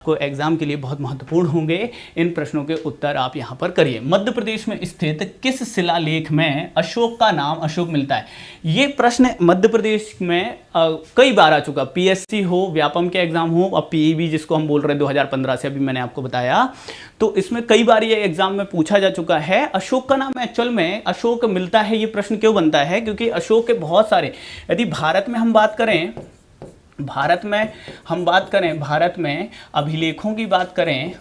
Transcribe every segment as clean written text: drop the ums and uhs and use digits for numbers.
को एग्जाम के लिए बहुत महत्वपूर्ण होंगे। इन प्रश्नों के उत्तर आप यहाँ पर करिए। मध्य प्रदेश में स्थित किस शिलालेख में अशोक का नाम अशोक मिलता है? ये प्रश्न मध्य प्रदेश में कई बार आ चुका। पीएससी हो, व्यापम के एग्जाम हो, अब पीईबी जिसको हम बोल रहे हैं 2015 से, अभी मैंने आपको बताया, तो इसमें कई बार ये एग्जाम में पूछा जा चुका है। अशोक का नाम एक्चुअल में अशोक मिलता है, ये प्रश्न क्यों बनता है? क्योंकि अशोक के बहुत सारे, यदि भारत में हम बात करें, भारत में अभिलेखों की बात करें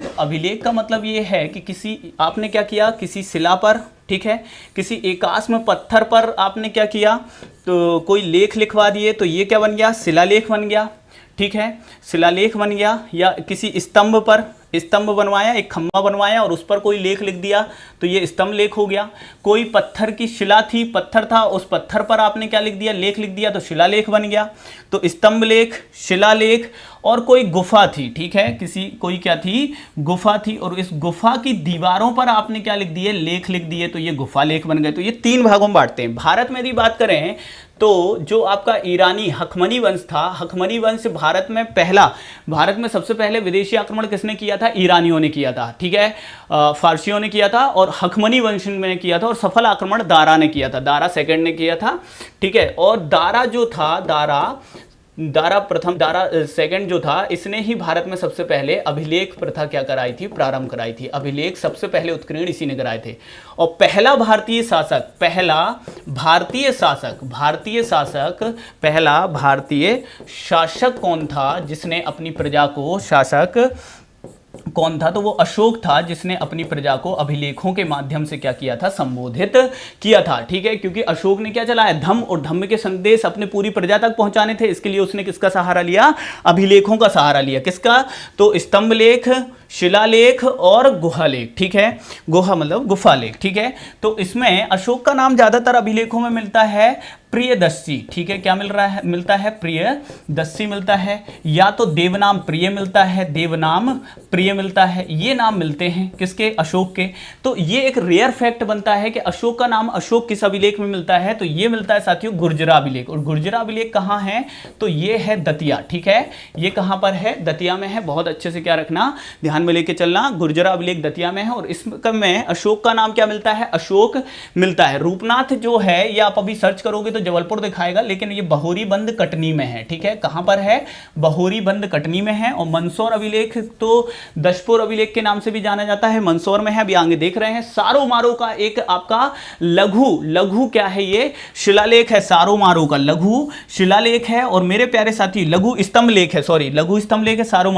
तो अभिलेख का मतलब ये है कि किसी, आपने क्या किया, किसी शिला पर, ठीक है, किसी एकाश्म पत्थर पर आपने क्या किया, तो कोई लेख लिखवा दिए, तो ये क्या बन गया? शिलालेख बन गया, ठीक है, शिलालेख बन गया। या किसी स्तंभ पर स्तंभ बनवाया, एक खंभा बनवाया और उस पर कोई लेख लिख दिया, तो ये स्तंभ लेख हो गया। कोई पत्थर की शिला थी, पत्थर था, उस पत्थर पर आपने क्या लिख दिया? लेख लिख दिया, तो शिलालेख बन गया। तो स्तंभ लेख, शिलालेख। और कोई गुफा थी, ठीक है, कोई क्या थी? गुफा थी, और इस गुफा की दीवारों पर आपने क्या लिख दिए? लेख लिख दिए, तो ये गुफा लेख बन गए। तो ये तीन भागों में बांटते हैं। भारत में यदि बात करें तो जो आपका ईरानी हखमनी वंश था, हखमनी वंश भारत में सबसे पहले विदेशी आक्रमण किसने किया था? ईरानियों ने किया था, ठीक है, फारसियों ने किया था, और हखमनी वंश ने किया था, और सफल आक्रमण दारा ने किया था, दारा सेकंड ने किया था, ठीक है। और दारा जो था, दारा सेकंड जो था, इसने ही भारत में सबसे पहले अभिलेख प्रथा क्या कराई थी? प्रारंभ कराई थी। अभिलेख सबसे पहले उत्कीर्ण इसी ने कराए थे। और पहला भारतीय शासक कौन था जिसने अपनी प्रजा को, कौन था? तो वो अशोक था, जिसने अपनी प्रजा को अभिलेखों के माध्यम से क्या किया था? संबोधित किया था, ठीक है। क्योंकि अशोक ने क्या चलाया? धम्म, और धम्म के संदेश अपने पूरी प्रजा तक पहुंचाने थे। इसके लिए उसने किसका सहारा लिया? अभिलेखों का सहारा लिया। किसका? तो स्तंभ लेख, शिलालेख और गुहालेख, ठीक है, गुहा मतलब गुफा लेख, ठीक है। तो इसमें अशोक का नाम ज्यादातर अभिलेखों में मिलता है प्रियदर्शी, ठीक है। क्या मिलता है? प्रियदर्शी मिलता है, या तो देवनाम प्रिय मिलता है, देवनाम प्रिय मिलता है, ये नाम मिलते हैं किसके? अशोक के। तो ये एक रेयर फैक्ट बनता है कि अशोक का नाम अशोक किस अभिलेख में मिलता है? तो ये मिलता है साथियों गुर्जरा अभिलेख। और गुर्जरा अभिलेख कहाँ है? तो ये है दतिया, ठीक है। ये कहाँ पर है? दतिया में है। बहुत अच्छे से क्या रखना, ध्यान में लेके चलना। गुर्जरा अभिलेख दतिया में है, और इसमें अशोक का नाम क्या मिलता है? अशोक मिलता है। रूपनाथ जो है, ये आप अभी सर्च करोगे तो जबलपुर दिखाएगा, लेकिन ये बहोरी बंद कटनी में है, ठीक है। कहां पर है? बहोरी बंद कटनी में है। और मंदसौर अभिलेख तो दशपुर अभिलेख के नाम से भी जाना जाता है, मंदसौर में है, अभी आगे देख रहे हैं। सारो मारो का एक आपका लघु क्या है? ये शिलालेख है। सारो मारो का लघु शिलालेख है। और मेरे प्यारे साथी लघु स्तंभ लेख है, लघु स्तंभ लेख है सारू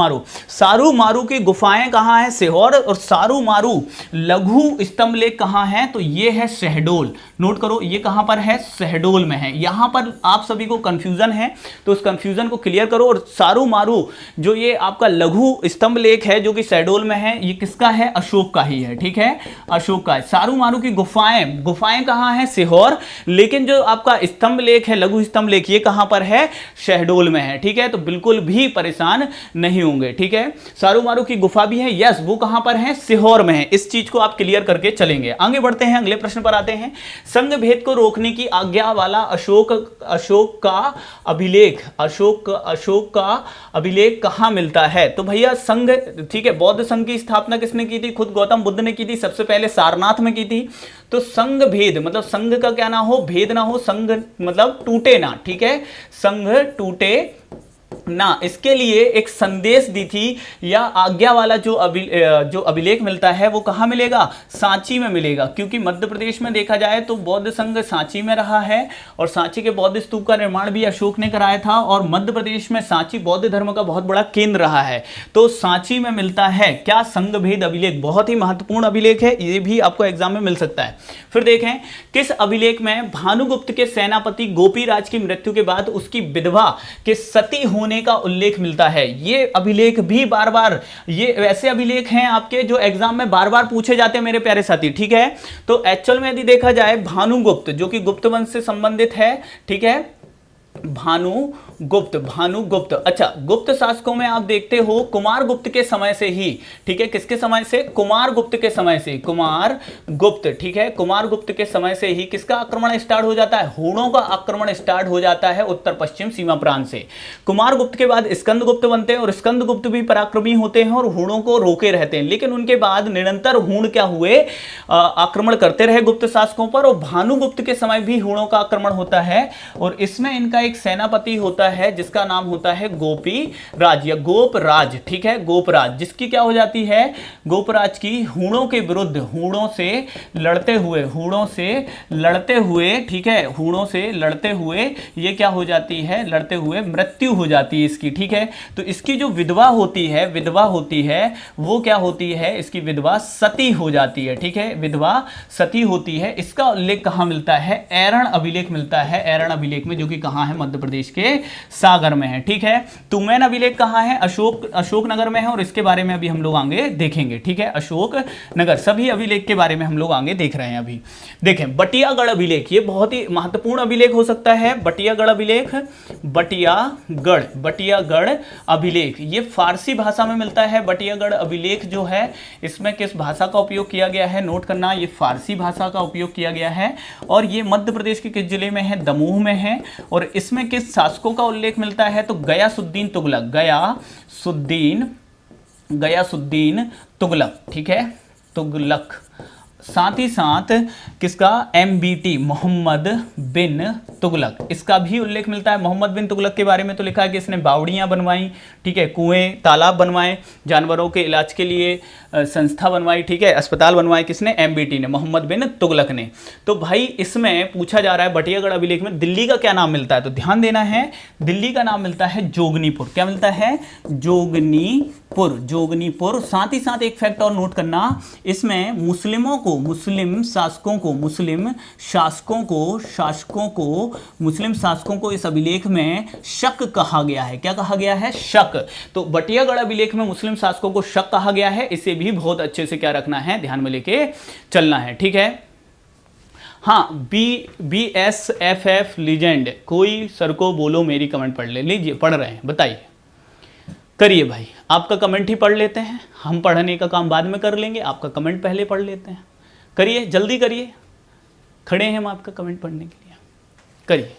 मारू की गुफाएं कहां है? सीहोर। और सारू मारू लघु स्तंभ लेख कहां है? तो ये है शहडोल। नोट करो, ये कहां पर है? शहडोल में है। यहां पर आप सभी को कंफ्यूजन है, तो उस कंफ्यूजन को क्लियर करो। और सारू मारू जो ये आपका लघु स्तंभ लेख है जो कि शहडोल में है, ये किसका है? अशोक का ही है, ठीक है, अशोक का है। सारू मारू की गुफाएं कहां है? सीहोर। लेकिन जो आपका स्तंभ लेख है, लघु स्तंभ लेख, ये कहां पर है? शहडोल में है, ठीक है। तो बिल्कुल भी परेशान नहीं होंगे, ठीक है। सारू मारू की गुफा भी है, यस, वो कहां पर है? सीहोर में है। इस चीज को आप क्लियर करके चलेंगे। आगे बढ़ते हैं, अगले प्रश्न पर आते हैं। संघ भेद को रोकने की आज्ञा वाला अशोक का अभिलेख कहां मिलता है? तो भैया संघ, ठीक है, बौद्ध संघ की स्थापना किसने की थी? खुद गौतम बुद्ध ने की थी, सबसे पहले सारनाथ में की थी। तो संघ भेद मतलब संघ का क्या ना हो? भेद ना हो, संघ मतलब टूटे ना, ठीक है, संघ टूटे ना, इसके लिए एक संदेश दी थी, या आज्ञा वाला जो अभिलेख मिलता है वो कहां मिलेगा? सांची में मिलेगा। क्योंकि मध्य प्रदेश में देखा जाए तो बौद्ध संघ सांची में रहा है, और सांची के बौद्ध स्तूप का निर्माण भी अशोक ने कराया था, और मध्य प्रदेश में सांची बौद्ध धर्म का बहुत बड़ा केंद्र रहा है। तो सांची में मिलता है क्या? संघ भेद अभिलेख। बहुत ही महत्वपूर्ण अभिलेख है, ये भी आपको एग्जाम में मिल सकता है। फिर देखें, किस अभिलेख में भानुगुप्त के सेनापति गोपीराज की मृत्यु के बाद उसकी विधवा के सती होने का उल्लेख मिलता है? ये अभिलेख भी बार बार, ये ऐसे अभिलेख हैं आपके जो एग्जाम में बार बार पूछे जाते हैं मेरे प्यारे साथी, ठीक है। तो एक्चुअल में यदि देखा जाए, भानुगुप्त जो कि गुप्त वंश से संबंधित है, ठीक है, भानु गुप्त, भानुगुप्त। अच्छा, गुप्त शासकों में आप देखते हो कुमार गुप्त के समय से ही, ठीक है, किसके समय से? कुमार गुप्त के समय से, कुमार गुप्त, ठीक है, कुमार गुप्त के समय से ही किसका आक्रमण स्टार्ट हो जाता है? हूणों का आक्रमण स्टार्ट हो जाता है उत्तर पश्चिम सीमा प्रांत से। कुमार गुप्त के बाद स्कंदगुप्त बनते हैं और स्कंदगुप्त भी पराक्रमी होते हैं और हूणों को रोके रहते हैं, लेकिन उनके बाद निरंतर हूण क्या हुए? आक्रमण करते रहे गुप्त शासकों पर, और भानुगुप्त के समय भी हूणों का आक्रमण होता है, और इसमें इनका एक सेनापति होता है जिसका नाम होता है गोपी राज या गोपराज, ठीक है, गोपराज, जिसकी क्या हो जाती है? गोपराज की हूणों के विरुद्ध, हूणों से लड़ते हुए, हूणों से लड़ते हुए, ठीक है, हूणों से लड़ते हुए ये क्या हो जाती है? लड़ते हुए मृत्यु हो जाती है इसकी, ठीक है। तो इसकी जो विधवा होती है, विधवा होती है, वो क्या होती है? इसकी विधवा सती हो जाती है, ठीक है, विधवा सती होती है। इसका उल्लेख कहां मिलता है? ऐरण अभिलेख मिलता है, ऐरण अभिलेख में, जो कि कहां है? मध्य प्रदेश के सागर में है, ठीक है। तुमैन अभिलेख कहां है? अशोक नगर में है, और इसके बारे में अभी हम लोग आगे देखेंगे, ठीक है। अशोक नगर, सभी अभिलेख के बारे में हम लोग आगे देख रहे हैं। अभी देखें बटियागढ़ अभिलेख, ये बहुत ही महत्वपूर्ण अभिलेख हो सकता है। बटियागढ़ अभिलेख, बटियागढ़ अभिलेख, ये फारसी भाषा में मिलता है। बटियागढ़ अभिलेख जो है, इसमें किस भाषा का उपयोग किया गया है? नोट करना, ये फारसी भाषा का उपयोग किया गया है, और ये मध्य प्रदेश के किस जिले में है? दमोह में है। और इसमें किस शासकों का उल्लेख मिलता है? तो गयासुद्दीन तुगलक, गयासुद्दीन तुगलक, ठीक है, तुगलक। साथ ही साथ किसका? MBT, मोहम्मद बिन तुगलक, इसका भी उल्लेख मिलता है। मोहम्मद बिन तुगलक के बारे में तो लिखा है कि इसने बावड़ियां बनवाई, ठीक है, कुएं तालाब बनवाए, जानवरों के इलाज के लिए संस्था बनवाई, ठीक है, अस्पताल बनवाए, किसने? MBT ने, मोहम्मद बिन तुगलक ने। तो भाई इसमें पूछा जा रहा है बटियागढ़ अभिलेख में दिल्ली का क्या नाम मिलता है? तो ध्यान देना है, दिल्ली का नाम मिलता है जोगनीपुर। क्या मिलता है? जोगनीपुर। साथ ही साथ एक फैक्ट और नोट करना, इसमें मुस्लिमों को, मुस्लिम शासकों को इस अभिलेख में शक कहा गया है। क्या कहा गया है? शक। तो बटियागढ़ अभिलेख में मुस्लिम शासकों को शक कहा गया है, इसे भी बहुत अच्छे से क्या रखना है? ध्यान में लेके चलना है, ठीक है। हाँ, BSFF लीजेंड, कोई सर को बोलो मेरी कमेंट पढ़ लीजिए, पढ़ रहे हैं, बताइए, करिए भाई, आपका कमेंट ही पढ़ लेते हैं, हम पढ़ने का काम बाद में कर लेंगे, आपका कमेंट पहले पढ़ लेते हैं। करिए, जल्दी करिए, खड़े हैं हम आपका कमेंट पढ़ने के लिए, करिए।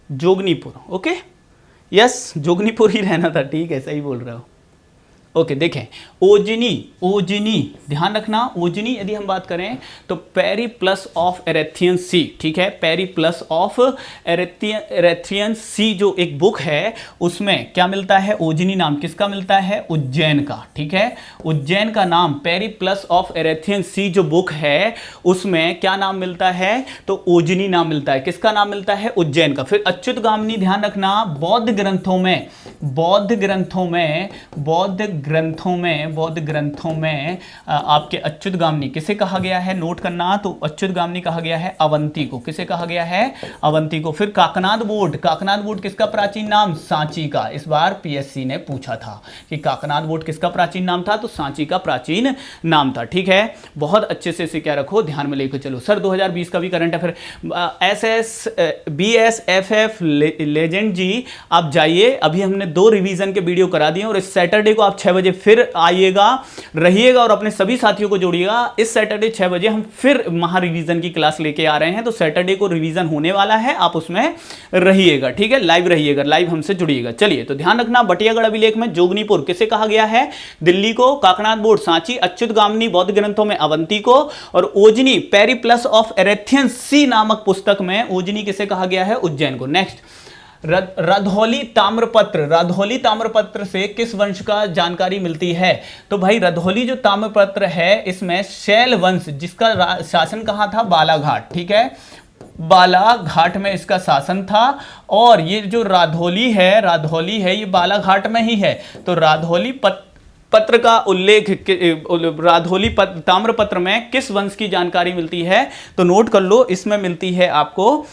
जोगनीपुर, ओके, यस, जोगनीपुर ही रहना था, ठीक है, सही बोल रहे हो। ओके, देखें ओजनी, ध्यान रखना, ओजनी यदि हम बात करें तो पेरिप्लस ऑफ एरेथियन सी, ठीक है, पेरिप्लस ऑफ एरेथियन सी जो एक बुक है, उसमें क्या मिलता है? ओजनी नाम किसका मिलता है? उज्जैन का, ठीक है, उज्जैन का नाम, पेरिप्लस ऑफ एरेथियन सी जो बुक है उसमें क्या नाम मिलता है? तो ओजनी नाम मिलता है। किसका नाम मिलता है? उज्जैन का। फिर अच्युतगामिनी, ध्यान रखना, बौद्ध ग्रंथों में आपके अच्युतगामिनी किसे कहा गया है? नोट करना, तो अच्युतगामिनी कहा गया है अवंती को। किसे कहा गया है? अवंती को। फिर काकनाद बोर्ड किसका प्राचीन नाम? सांची का। इस बार PSC ने पूछा था कि काकनाद बोर्ड किसका प्राचीन नाम था, तो सांची का प्राचीन नाम था, ठीक है। बहुत अच्छे से इसे क्या रखो, ध्यान में लेकर चलो। सर 2020 का भी करंट है। फिर BSFF लेजेंड जी, आप जाइए, अभी हमने 2 रिवीजन के वीडियो करा दिए, और इस सैटरडे को आप 6 बजे फिर आइएगा, रहिएगा और अपने सभी साथियों को जोड़िएगा। इस सैटरडे 6 बजे हम फिर महा रिवीजन की क्लास लेके आ रहे हैं, तो सैटरडे को रिवीजन होने वाला है, आप उसमें रहिएगा, ठीक है, लाइव रहिएगा, लाइव हमसे जुड़िएगा। चलिए, तो ध्यान रखना, बटियागढ़ अभिलेख में जोगनीपुर किसे कहा गया है? दिल्ली को, काकनाद बोर्ड सांची, अच्युतगामिनी बौद्ध ग्रंथों में अवंती को, और ओजनी पेरिप्लस ऑफ एरेथियन सी नामक पुस्तक में ओजनी किसे कहा गया है? उज्जैन को। नेक्स्ट, रधौली ताम्रपत्र से किस वंश का जानकारी मिलती है? तो भाई रधौली जो ताम्रपत्र है, इसमें शैल वंश, जिसका शासन कहां था? बालाघाट, ठीक है, बालाघाट में इसका शासन था। और ये जो राधौली है ये बालाघाट में ही है। तो राधौली पत्र का उल्लेख, राधौली ताम्रपत्र में किस वंश की जानकारी मिलती है? तो नोट कर लो, इसमें मिलती है आपको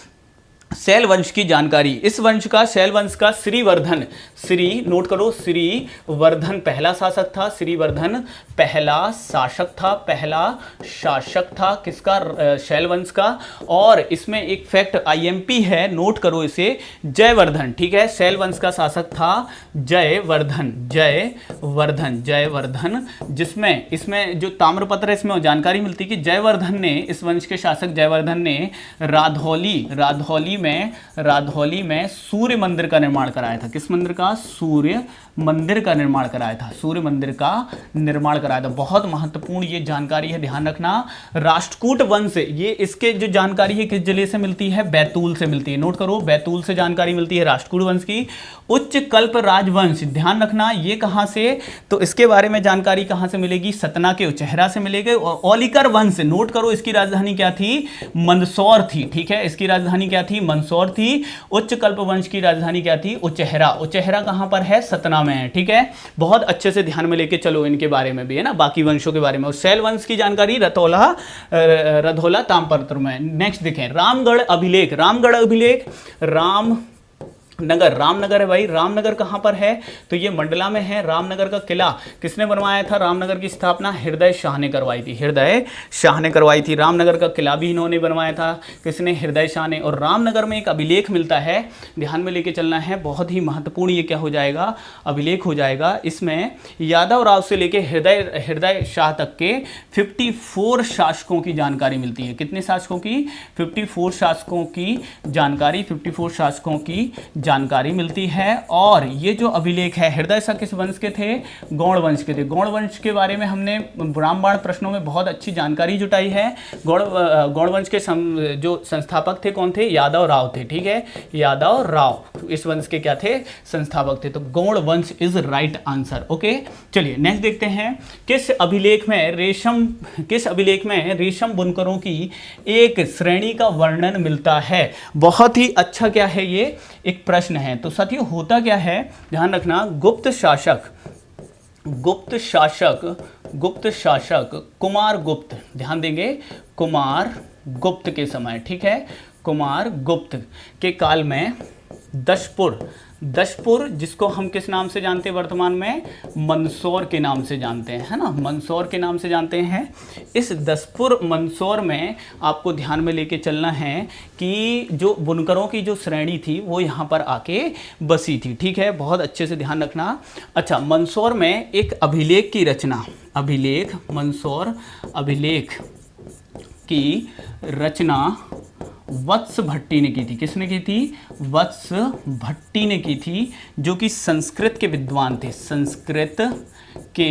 शैल वंश की जानकारी। इस वंश का, शैल वंश का श्रीवर्धन, श्री नोट करो, श्रीवर्धन पहला शासक था, श्रीवर्धन पहला शासक था, पहला शासक था किसका, शैल वंश का। और इसमें एक फैक्ट आईएमपी है, नोट करो इसे, जयवर्धन, ठीक है, शैल वंश का शासक था जयवर्धन, जयवर्धन, जयवर्धन, जिसमें इसमें जो ताम्रपत्र है इसमें जानकारी मिलती है कि जयवर्धन ने, इस वंश के शासक जयवर्धन ने राधौली में सूर्य मंदिर का निर्माण कराया था। किस मंदिर का, सूर्य मंदिर का निर्माण कराया था, सूर्य मंदिर का निर्माण कराया था। बहुत महत्वपूर्ण ये जानकारी है, ध्यान रखना। राष्ट्रकूट वंश, ये इसके जो जानकारी है किस जिले से मिलती है, बैतूल से मिलती है, नोट करो, बैतूल से जानकारी मिलती है राष्ट्रकूट वंश की। उच्च कल्प राजवंश, ध्यान रखना, ये कहां से, तो इसके बारे में जानकारी कहां से मिलेगी, सतना के उचेहरा से मिलेगी। और औलिकर वंश, नोट करो, इसकी राजधानी क्या थी, मंदसौर थी, ठीक है, इसकी राजधानी क्या थी, मंदसौर थी। उच्च कल्प वंश की राजधानी क्या थी, उचेहरा, उचेहरा कहां पर है, सतना में है, ठीक है। बहुत अच्छे से ध्यान में लेके चलो, इनके बारे में भी है ना, बाकी वंशों के बारे में। और शैल वंश की जानकारी रधौला ताम्रपत्र में। नेक्स्ट देखें, रामगढ़ अभिलेख, रामगढ़ अभिलेख, रामनगर है भाई, रामनगर कहां पर है, तो ये मंडला में है। रामनगर का किला किसने बनवाया था, रामनगर की स्थापना हृदय शाह ने करवाई थी, हृदय शाह ने करवाई थी। रामनगर का किला भी इन्होंने बनवाया था, किसने, हृदय शाह ने। और रामनगर में एक अभिलेख मिलता है, ध्यान में लेके चलना है, बहुत ही महत्वपूर्ण ये क्या हो जाएगा, अभिलेख हो जाएगा। इसमें यादव राव से लेके हृदय शाह तक के 54 शासकों की जानकारी मिलती है। कितने शासकों की, 54 शासकों की जानकारी, 54 शासकों की जानकारी मिलती है। और ये जो अभिलेख है, हृदय शाह किस वंश के थे, गौड़ वंश के थे। गौड़ वंश के बारे में हमने रामबाण प्रश्नों में बहुत अच्छी जानकारी जुटाई है। गौड़ वंश के जो संस्थापक थे कौन थे, यादव राव थे, ठीक है, यादव राव इस वंश के क्या थे, संस्थापक थे। तो गौड़ वंश इज राइट आंसर। ओके, चलिए नेक्स्ट देखते हैं। किस अभिलेख में रेशम बुनकरों की एक श्रेणी का वर्णन मिलता है। बहुत ही अच्छा क्या है, ये एक प्रश्न है। तो साथियों होता क्या है, ध्यान रखना, गुप्त शासक कुमार गुप्त, ध्यान देंगे, कुमार गुप्त के समय, ठीक है, कुमार गुप्त के काल में दशपुर जिसको हम किस नाम से जानते हैं वर्तमान में, मंदसौर के नाम से जानते हैं, है ना, मंदसौर के नाम से जानते हैं। इस दशपुर मंदसौर में आपको ध्यान में लेके चलना है कि जो बुनकरों की जो श्रेणी थी वो यहाँ पर आके बसी थी, ठीक है, बहुत अच्छे से ध्यान रखना। अच्छा, मंदसौर में एक अभिलेख की रचना, मंदसौर अभिलेख की रचना वत्स भट्टी ने की थी। किसने की थी, वत्स भट्टी ने की थी, जो कि संस्कृत के विद्वान थे, संस्कृत के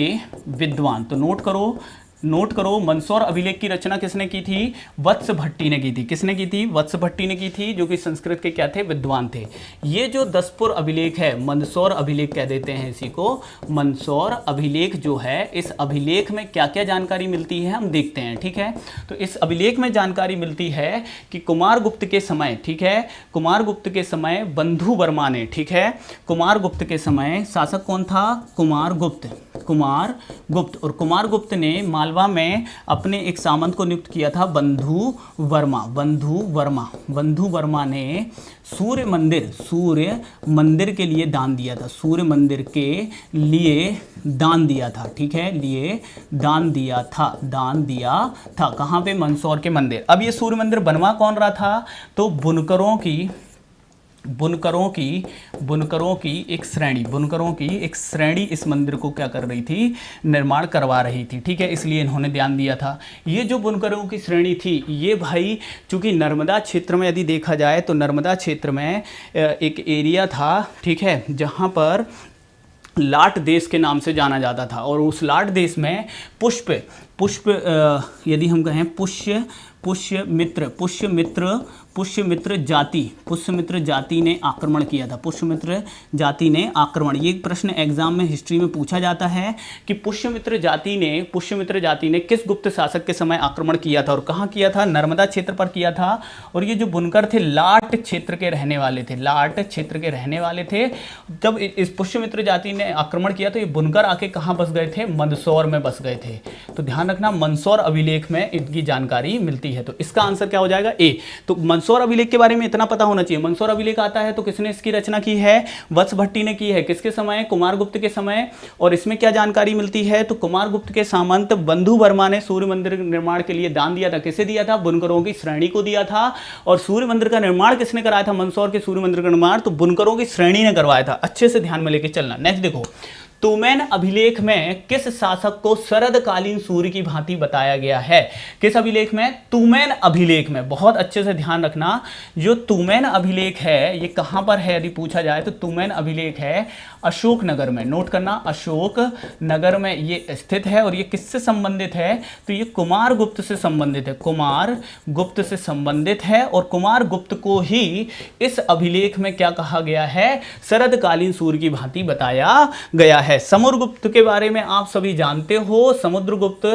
विद्वान। तो नोट करो, मंदसौर अभिलेख की रचना किसने की थी, वत्स भट्टी ने की थी। किसने की थी, वत्स भट्टी ने की थी, जो कि संस्कृत के क्या थे, विद्वान थे। ये जो दशपुर अभिलेख है, मंदसौर अभिलेख कह देते हैं इसी को, मंदसौर अभिलेख जो है, इस अभिलेख में क्या क्या जानकारी मिलती है हम देखते हैं, ठीक है। तो इस अभिलेख में जानकारी मिलती है कि कुमारगुप्त के समय, ठीक है, कुमारगुप्त के समय बंधु वर्मा ने, ठीक है, कुमारगुप्त के समय शासक कौन था, कुमारगुप्त। और कुमारगुप्त ने मालवा में अपने एक सामंत को नियुक्त किया था, बंधु वर्मा ने सूर्य मंदिर के लिए दान दिया था, सूर्य मंदिर के लिए दान दिया था, ठीक है, दान दिया था कहाँ पे, मंदसौर के मंदिर। अब ये सूर्य मंदिर बनवा कौन रहा था, तो बुनकरों की एक श्रेणी इस मंदिर को क्या कर रही थी, निर्माण करवा रही थी, ठीक है, इसलिए इन्होंने ध्यान दिया था। ये जो बुनकरों की श्रेणी थी, ये भाई चूंकि नर्मदा क्षेत्र में यदि देखा जाए तो नर्मदा क्षेत्र में एक एरिया था, ठीक है, जहाँ पर लाट देश के नाम से जाना जाता था। और उस लाट देश में पुष्प यदि हम कहें पुष्यमित्र जाति ने आक्रमण किया था, पुष्यमित्र जाति ने आक्रमण। ये प्रश्न एग्जाम में हिस्ट्री में पूछा जाता है कि पुष्यमित्र जाति ने किस गुप्त शासक के समय आक्रमण किया था और कहाँ किया था, नर्मदा क्षेत्र पर किया था। और ये जो बुनकर थे लाट क्षेत्र के रहने वाले थे, जब इस पुष्यमित्र जाति ने आक्रमण किया तो ये बुनकर आके कहाँ बस गए थे, मंदसौर में बस गए थे। तो ध्यान रखना, मंदसौर अभिलेख में इनकी जानकारी मिलती है। तो इसका आंसर क्या हो जाएगा? ए। तो मंदसौर अभिलेख के बारे में इतना पता होना चाहिए। मंदसौर अभिलेख आता है तो किसने इसकी रचना की है? वत्स भट्टी ने की है। किसके समय? कुमारगुप्त के समय। और इसमें क्या जानकारी मिलती है? तो कुमारगुप्त के सामंत बंधु वर्मा ने सूर्य मंदिर निर्माण के लिए दान दिया था। किसे दिया था? बुनकरों की श्रेणी को दिया था। और सूर्य मंदिर का निर्माण किसने कराया था? मंदसौर के सूर्य मंदिर का निर्माण तो बुनकरों की श्रेणी ने करवाया था। अच्छे से ध्यान में लेके चलना। नेक्स्ट देखो, तुमैन अभिलेख में किस शासक को शरदकालीन सूर्य की भांति बताया गया है? किस अभिलेख में? तुमैन अभिलेख में। बहुत अच्छे से ध्यान रखना, जो तुमैन अभिलेख है ये कहां पर है? यदि पूछा जाए तो तुमैन अभिलेख है अशोकनगर में। नोट करना, अशोकनगर में ये स्थित है। और ये किससे संबंधित है? तो ये कुमारगुप्त से संबंधित है। कुमारगुप्त से संबंधित है। और कुमारगुप्त को ही इस अभिलेख में क्या कहा गया है? शरदकालीन सूर्य की भांति बताया गया है। समुद्रगुप्त के बारे में आप सभी जानते हो। समुद्रगुप्त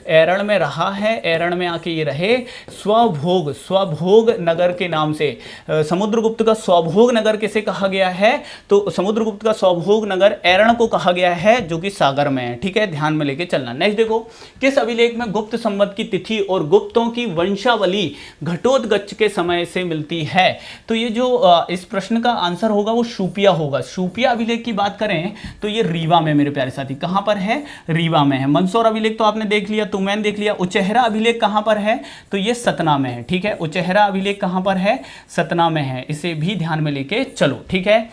एरण में रहा है। एरण में आके ये रहे। स्वभोग नगर के नाम से समुद्रगुप्त का स्वभोग नगर किसे कहा गया है? तो समुद्रगुप्त का स्वभोग नगर एरण को कहा गया है, जो कि सागर में है। ठीक है, ध्यान में लेके चलना। नेक्स्ट देखो, किस अभिलेख में गुप्त संवत की तिथि और गुप्तों की वंशावली घटोत्कच के समय से मिलती है? तो ये जो इस प्रश्न का आंसर होगा वो शूपिया होगा। शूपिया अभिलेख की बात करें तो ये रीवा में मेरे प्यारे साथी। कहां पर है? रीवा में है। मंदसौर अभिलेख तो आपने देख लिया, तुमैन देख लिया। उचेहरा अभिलेख कहां पर है? तो ये सतना में है। ठीक है, उचेहरा अभिलेख कहां पर है? सतना में है। इसे भी ध्यान में लेके चलो। ठीक है,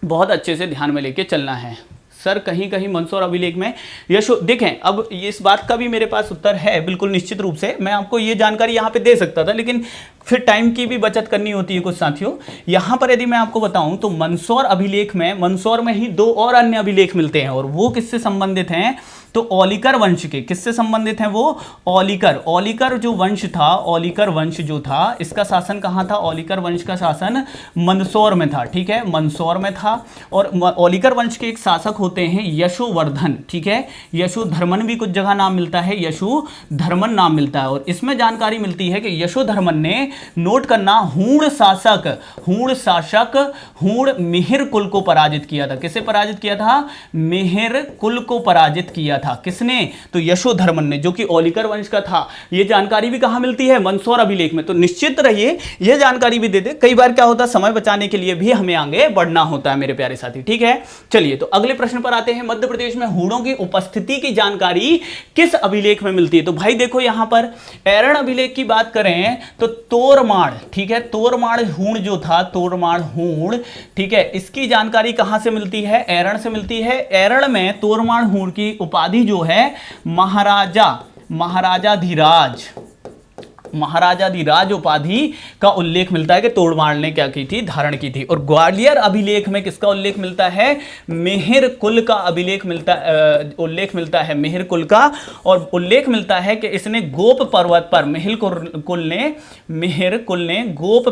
बहुत अच्छे से ध्यान में लेके चलना है। सर कहीं कहीं मंदसौर अभिलेख में यशो, देखें अब इस बात का भी मेरे पास उत्तर है बिल्कुल निश्चित रूप से। मैं आपको ये जानकारी यहाँ पे दे सकता था, लेकिन फिर टाइम की भी बचत करनी होती है कुछ साथियों। यहाँ पर यदि मैं आपको बताऊं तो मंदसौर अभिलेख में, मंदसौर में ही दो और अन्य अभिलेख मिलते हैं। और वो किससे संबंधित हैं? तो औलिकर वंश के। किससे संबंधित हैं वो? औलिकर जो वंश था, औलिकर वंश जो था, इसका शासन कहां था? औलिकर वंश का शासन मंदसौर में था। ठीक है, मंदसौर में था। और औलिकर वंश के एक शासक होते हैं यशोवर्धन। ठीक है, यशोधर्मन भी कुछ जगह नाम मिलता है, यशोधर्मन नाम मिलता है। और इसमें जानकारी मिलती है कि यशोधर्मन ने, नोट करना, हूण शासक हूण मिहिर कुल को पराजित किया था। किसे पराजित किया था? मिहिर कुल को पराजित किया था। किसने? तो यशोधर्मन ने, जो कि औलिकर वंश का था। यह जानकारी भी कहां मिलती है? मंदसौर अभिलेख में। तो निश्चित रहिए यह जानकारी भी दे दे। कई बार क्या होता है, समय बचाने के लिए भी हमें आगे बढ़ना होता है मेरे प्यारे साथी। ठीक है, चलिए तो अगले प्रश्न पर आते हैं। मध्य प्रदेश में हूणों की उपस्थिति की जानकारी किस अभिलेख में मिलती है? तो भाई देखो, यहां पर एरण अभिलेख की बात करें तो तोरमाड़। ठीक है, तोरमाड़ हूण जो था, तोरमाड़ हूण, ठीक है, इसकी जानकारी कहां से मिलती है? एरण से मिलती है। एरण में तोरमाड़ हूण की उपाधि जो है महाराजाधिराज उपाधि का उल्लेख मिलता है कि तोरमाड़ ने क्या की थी? धारण की थी। और ग्वालियर अभिलेख में किसका उल्लेख मिलता है? मिहिर कुल का उल्लेख मिलता है, मिहिर कुल का। और उल्लेख मिलता है कि इसने गोप पर्वत पर, मिहिर कुल ने गोप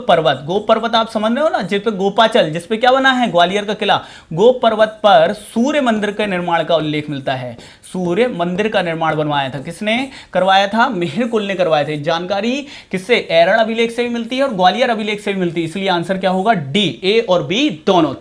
पर्वत आप समझ रहे हो ना, जिस पे गोपाचल, जिस पे क्या बना है? ग्वालियर का किला। गोप पर्वत पर सूर्य मंदिर के निर्माण का उल्लेख मिलता है। सूर्य मंदिर का निर्माण बनवाया था। किसने करवाया था? मिहिर कुल ने करवाया था। जानकारी किससे? एरण अभिलेख से भी मिलती है और ग्वालियर अभिलेख से भी मिलती है। इसलिए आंसर क्या होगा? डी, ए और बी दोनों।